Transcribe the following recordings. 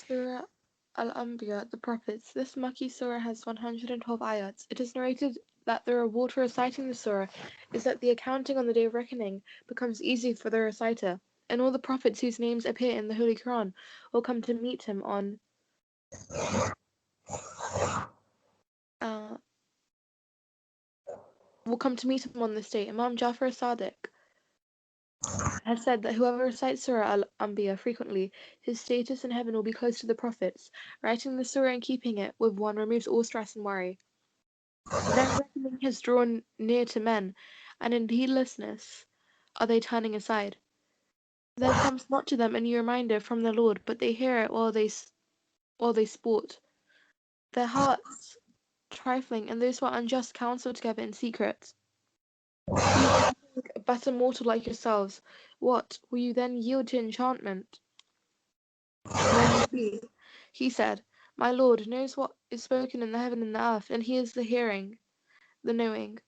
Surah Al-Anbiya, the Prophets. This Makki surah has 112 ayats. It is narrated that the reward for reciting the surah is that the accounting on the day of reckoning becomes easy for the reciter, and all the prophets whose names appear in the Holy Quran will come to meet him on uh, this day. Imam Jafar Sadiq has said that whoever recites Surah Al-Anbiya frequently, his status in heaven will be close to the prophets. Writing the surah and keeping it with one removes all stress and worry. Their reckoning has drawn near to men, and in heedlessness are they turning aside. There comes not to them any reminder from their Lord, but they hear it while they sport. Their hearts trifling, and those who are unjust counsel together in secret. These are nothing but a mortal like yourselves. What, will you then yield to enchantment? Then he said, My Lord knows what is spoken in the heaven and the earth, and he is the hearing, the knowing.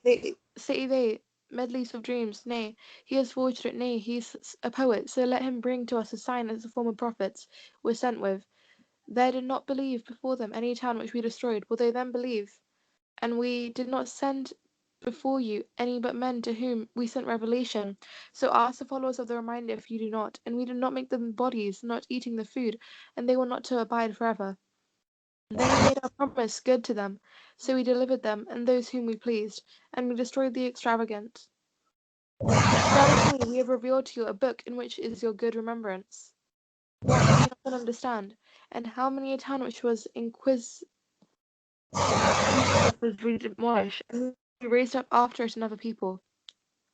They medleys of dreams, nay, he has forged it, nay, he is a poet, so let him bring to us a sign as the former prophets were sent with. There did not believe before them any town which we destroyed, will they then believe? And we did not send before you any but men to whom we sent revelation. So ask the followers of the reminder if you do not, and we did not make them bodies, not eating the food, and they were not to abide forever. They made our promise good to them, so we delivered them and those whom we pleased, and we destroyed the extravagant. Certainly, we have revealed to you a book in which is your good remembrance. What do you not understand? And how many a town which was we demolished, and we raised up after it another people.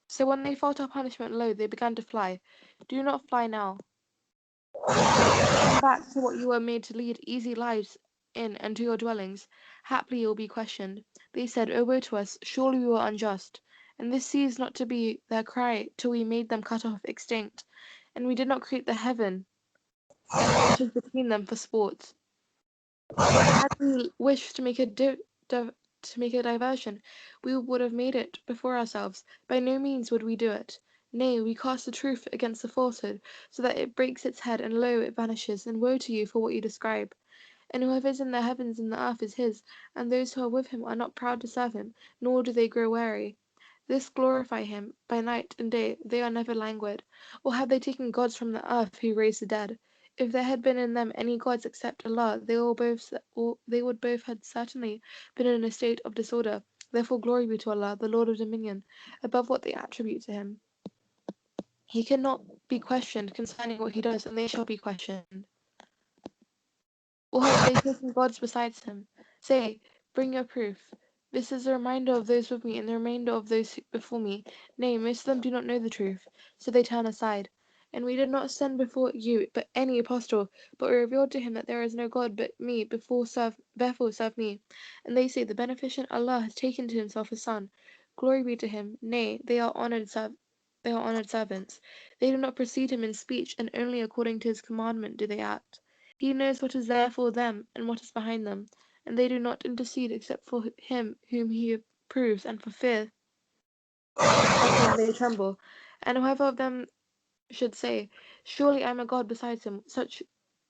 So when they felt our punishment low, they began to fly. Do not fly now. Come back to what you were made to lead easy lives in, and to your dwellings. Haply you will be questioned. They said, O woe to us, surely we were unjust. And this ceased not to be their cry till we made them cut off extinct. And we did not create the heaven and waters between them for sport. Had we wished to make a diversion, we would have made it before ourselves. By no means would we do it. Nay, we cast the truth against the falsehood, so that it breaks its head, and lo, it vanishes, and woe to you for what you describe. And whoever is in the heavens and the earth is his, and those who are with him are not proud to serve him, nor do they grow weary. This glorify him, by night and day they are never languid. Or have they taken gods from the earth who raise the dead? If there had been in them any gods except Allah, they would both had certainly been in a state of disorder. Therefore glory be to Allah, the Lord of dominion, above what they attribute to him. He cannot be questioned concerning what he does, and they shall be questioned. Or have they taken gods besides him? Say, bring your proof. This is a reminder of those with me and the remainder of those before me. Nay, most of them do not know the truth, so they turn aside. And we did not send before you but any apostle, but we revealed to him that there is no God but me, therefore serve me. And they say, the beneficent Allah has taken to himself a son. Glory be to him. Nay, they are honoured servants. They do not precede him in speech, and only according to his commandment do they act. He knows what is there for them and what is behind them, and they do not intercede except for him whom he approves, and for fear of him they tremble. And whoever of them should say, Surely I am a god besides him, such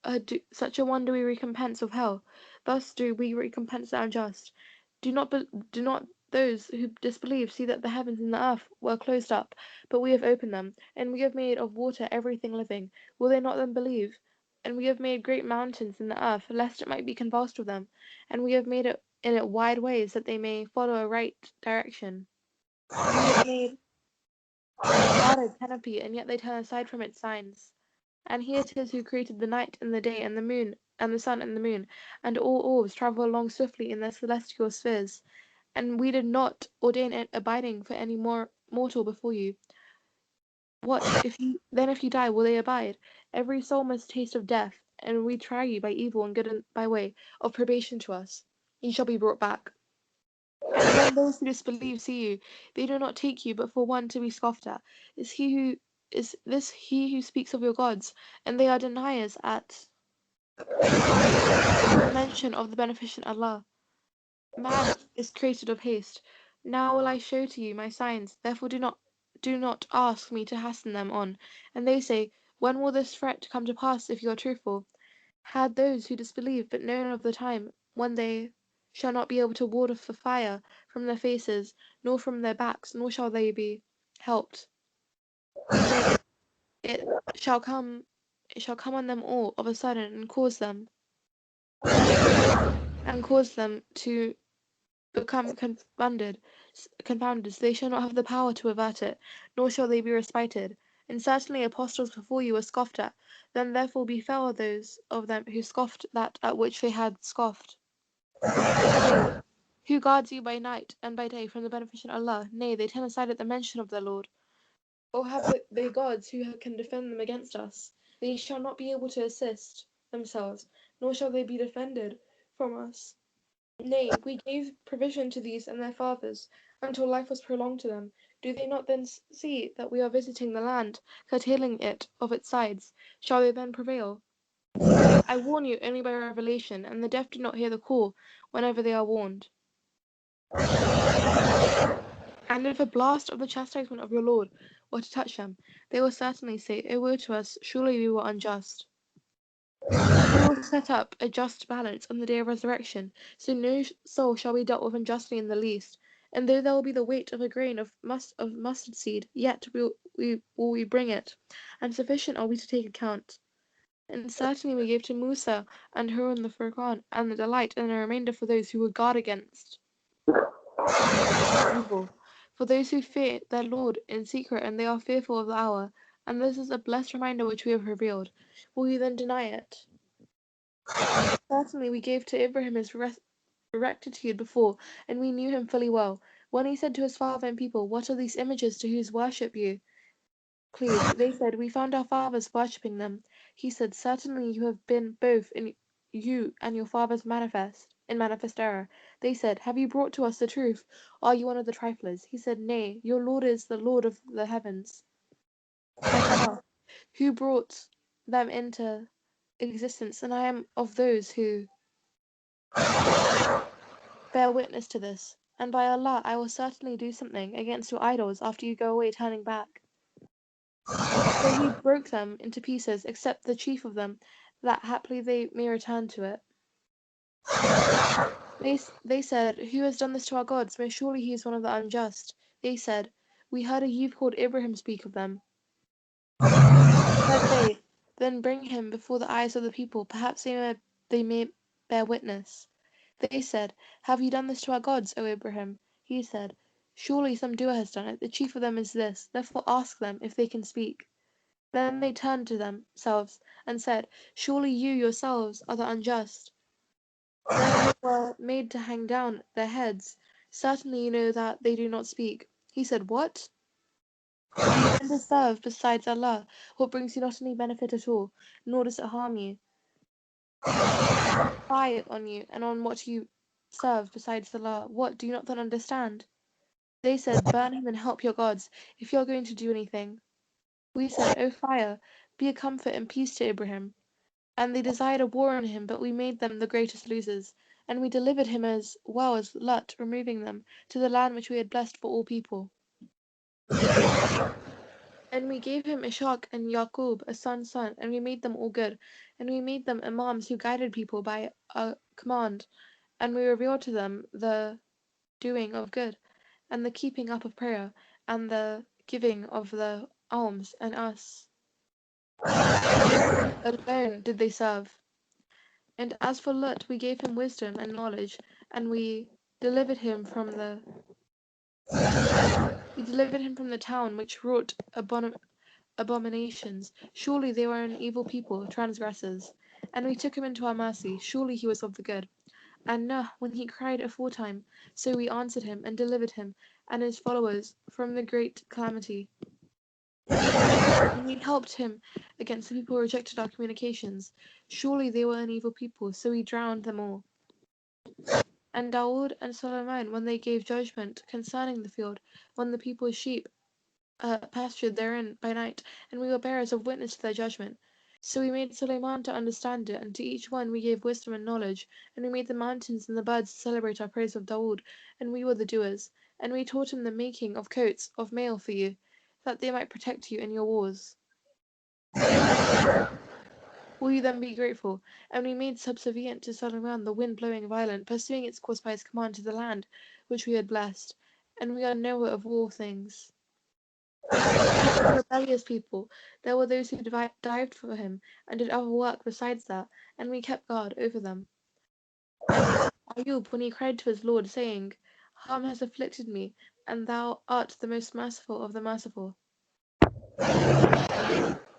a one do we recompense of hell. Thus do we recompense the unjust. Do not those who disbelieve see that the heavens and the earth were closed up, but we have opened them, and we have made of water everything living. Will they not then believe? And we have made great mountains in the earth, lest it might be convulsed with them, and we have made it in it wide ways that they may follow a right direction. We have made guarded canopy, and yet they turn aside from its signs. And he it is who created the night and the day, and the moon, and the sun and the moon, and all orbs travel along swiftly in their celestial spheres. And we did not ordain it abiding for any more mortal before you. What if you die, will they abide? Every soul must taste of death, and we try you by evil and good by way of probation to us. You shall be brought back. And when those who disbelieve see you, they do not take you but for one to be scoffed at. Is this he who speaks of your gods, and they are deniers at the mention of the beneficent Allah. Man is created of haste. Now will I show to you my signs, therefore do not ask me to hasten them on. And they say, When will this threat come to pass if you are truthful? Had those who disbelieve but known of the time when they shall not be able to ward off the fire from their faces, nor from their backs, nor shall they be helped. Nay, it shall come it shall come on them all of a sudden and cause them to become confounded, so they shall not have the power to avert it, nor shall they be respited. And certainly apostles before you were scoffed at, then therefore befell those of them who scoffed that at which they had scoffed. Nay, who guards you by night and by day from the beneficent Allah? Nay, they turn aside at the mention of their Lord. Or have they gods who can defend them against us? They shall not be able to assist themselves, nor shall they be defended from us. Nay, we gave provision to these and their fathers, until life was prolonged to them. Do they not then see that we are visiting the land, curtailing it of its sides? Shall they then prevail? I warn you only by revelation, and the deaf do not hear the call whenever they are warned. And if a blast of the chastisement of your Lord were to touch them, they will certainly say, O woe to us, surely we were unjust. We will set up a just balance on the day of resurrection, so no soul shall be dealt with unjustly in the least. And though there will be the weight of a grain of mustard seed, yet will we bring it, and sufficient are we to take account. And certainly we gave to Musa and Harun the Furqan, and the delight and a remainder for those who would guard against evil, for those who fear their Lord in secret, and they are fearful of the hour. And this is a blessed reminder which we have revealed. Will you then deny it? Certainly we gave to Abraham his rectitude before, and we knew him fully well. When he said to his father and people, What are these images to whose worship you cleave? They said, We found our fathers worshipping them. He said, Certainly you have been both in you and your fathers in manifest error. They said, Have you brought to us the truth? Are you one of the triflers? He said, Nay, your Lord is the Lord of the heavens, like Allah, who brought them into existence, and I am of those who bear witness to this. And by Allah, I will certainly do something against your idols after you go away turning back. So he broke them into pieces, except the chief of them, that haply they may return to it. They said, Who has done this to our gods? Most surely he is one of the unjust. They said, We heard a youth called Ibrahim speak of them. Said they, Then bring him before the eyes of the people, perhaps they may bear witness. They said, Have you done this to our gods, O Ibrahim? He said, Surely some doer has done it. The chief of them is this. Therefore ask them if they can speak. Then they turned to themselves and said, Surely you yourselves are the unjust. Then they were made to hang down their heads. Certainly you know that they do not speak. He said, What? Do you then serve besides Allah, what brings you not any benefit at all, nor does it harm you? Spy on you and on what you serve besides Allah. What, do you not then understand? They said, Burn him and help your gods, if you are going to do anything. We said, O fire, be a comfort and peace to Ibrahim. And they desired a war on him, but we made them the greatest losers. And we delivered him as well as Lut, removing them to the land which we had blessed for all people. And we gave him Ishaq and Yaqub, a son's son, and we made them all good. And we made them imams who guided people by a command. And we revealed to them the doing of good, and the keeping up of prayer, and the giving of the alms, and us alone did they serve. And as for Lut, we gave him wisdom and knowledge, and we delivered him from the town which wrought abominations. Surely they were an evil people, transgressors. And we took him into our mercy. Surely he was of the good. And Nuh, when he cried aforetime, so we answered him and delivered him and his followers from the great calamity. And we helped him against the people who rejected our communications. Surely they were an evil people, so we drowned them all. And Dawood and Solomon, when they gave judgment concerning the field, when the people's sheep pastured therein by night, and we were bearers of witness to their judgment. So we made Suleiman to understand it, and to each one we gave wisdom and knowledge, and we made the mountains and the birds to celebrate our praise of Dawood, and we were the doers. And we taught him the making of coats of mail for you, that they might protect you in your wars. Will you then be grateful? And we made subservient to Solomon the wind blowing violent, pursuing its course by his command to the land which we had blessed, and we are knower of all things. A rebellious people, there were those who dived for him and did other work besides that, and we kept guard over them. And Ayub, when he cried to his Lord, saying, Harm has afflicted me, and thou art the most merciful of the merciful.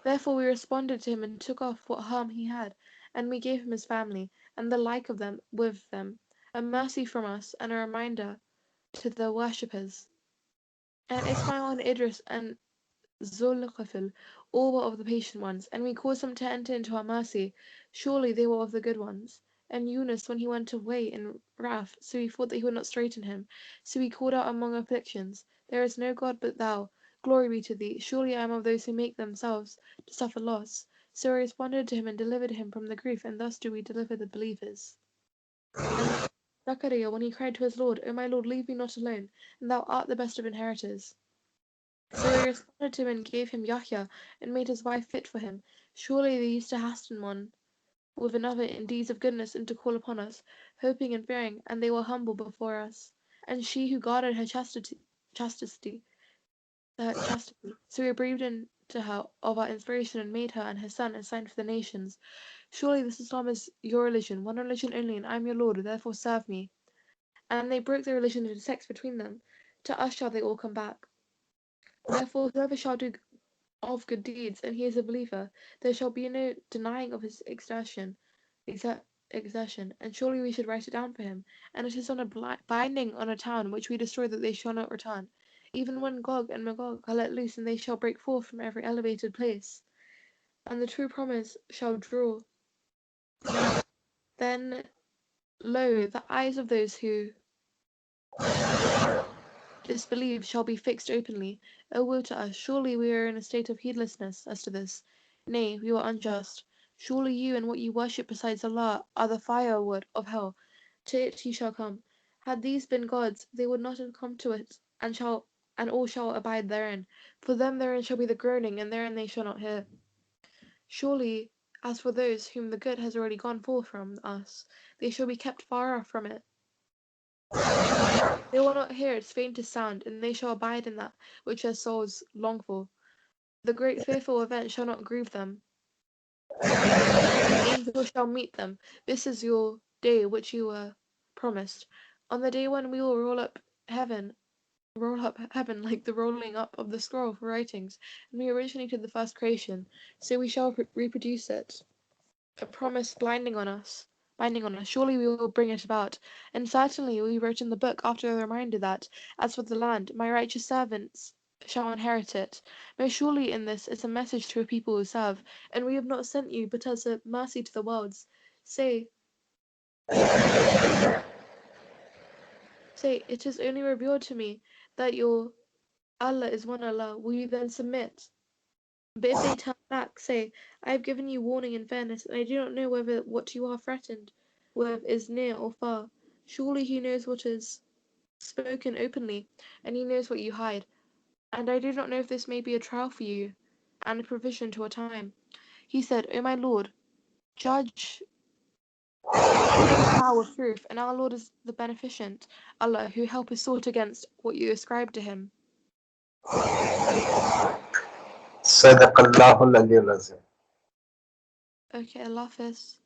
Therefore we responded to him and took off what harm he had, and we gave him his family, and the like of them with them, a mercy from us and a reminder to the worshippers. And Ismail and Idris and Zulkifl, all were of the patient ones, and we caused them to enter into our mercy. Surely they were of the good ones. And Yunus, when he went away in wrath, so we thought that he would not straiten him. So we called out among afflictions, There is no God but thou. Glory be to thee. Surely I am of those who make themselves to suffer loss. So I responded to him and delivered him from the grief, and thus do we deliver the believers. And Zachariah, when he cried to his Lord, O my Lord, leave me not alone, and thou art the best of inheritors. So he responded to him and gave him Yahya, and made his wife fit for him. Surely they used to hasten one with another in deeds of goodness and to call upon us, hoping and fearing, and they were humble before us. And she who guarded her chastity. So we breathed into her of our inspiration and made her and her son a sign for the nations. Surely this Islam is your religion, one religion only, and I am your Lord, therefore serve me. And they broke their religion into sects between them. To us shall they all come back. Therefore whoever shall do of good deeds, and he is a believer, there shall be no denying of his exertion, and surely we should write it down for him, and it is on a binding on a town which we destroy that they shall not return, even when Gog and Magog are let loose, and they shall break forth from every elevated place, and the true promise shall draw. Then, lo, the eyes of those who disbelieve shall be fixed openly. O woe to us! Surely we are in a state of heedlessness as to this. Nay, we were unjust. Surely you and what you worship besides Allah are the firewood of hell. To it you shall come. Had these been gods, they would not have come to it, and all shall abide therein. For them therein shall be the groaning, and therein they shall not hear. Surely, as for those whom the good has already gone forth from us, they shall be kept far off from it. They will not hear its faintest sound, and they shall abide in that which their souls long for. The great fearful event shall not grieve them. The angel shall meet them. This is your day which you were promised. On the day when we will roll up heaven like the rolling up of the scroll for writings, and we originated the first creation, so we shall reproduce it. A promise binding on us, surely we will bring it about. And certainly we wrote in the book after the reminder that, as for the land, my righteous servants shall inherit it. Most surely in this is a message to a people who serve, and we have not sent you but as a mercy to the worlds. Say, it is only revealed to me that your Allah is one Allah. Will you then submit? But if they turn back, say, I have given you warning in fairness, and I do not know whether what you are threatened with is near or far. Surely he knows what is spoken openly, and he knows what you hide. And I do not know if this may be a trial for you, and a provision to a time. He said, O my Lord, judge thou with truth, and our Lord is the beneficent, Allah, who helpeth sought against what you ascribe to him. Sadaqallahul Aliyyul Azim. Okay, Allah Hafiz.